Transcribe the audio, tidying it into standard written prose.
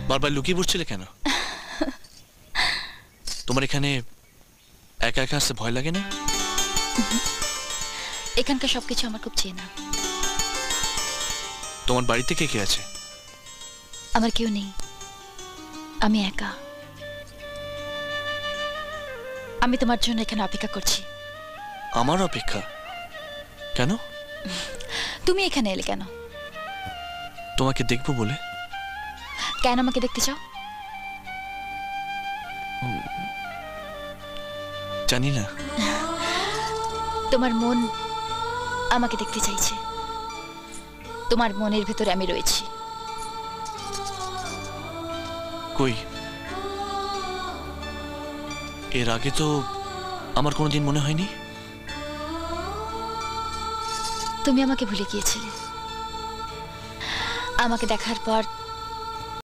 বারবার লুকিয়ে পড়ছিলে কেন? তোমার এখানে একা একা আসতে ভয় লাগে না? এখানকার সবকিছু আমার খুব চেনা। তোমার বাড়িতে কে কে আছে? আমার কেউ নেই, আমি একা। আমি তোমার জন্য এখানে অপেক্ষা করছি। আমার অপেক্ষা? কেন? তুমি এখানে এলে কেন? তোমাকে দেখবো বলে। কেন আমাকে দেখতে চাও? জানি না। তোমার মন আমাকে দেখতে চাইছে। তোমার মনের ভেতরে আমি রয়েছি। কই? এর আগে তো আমার কোনোদিন মনে হয়নি। তুমি আমাকে ভুলে গিয়েছিলে। আমাকে দেখার পর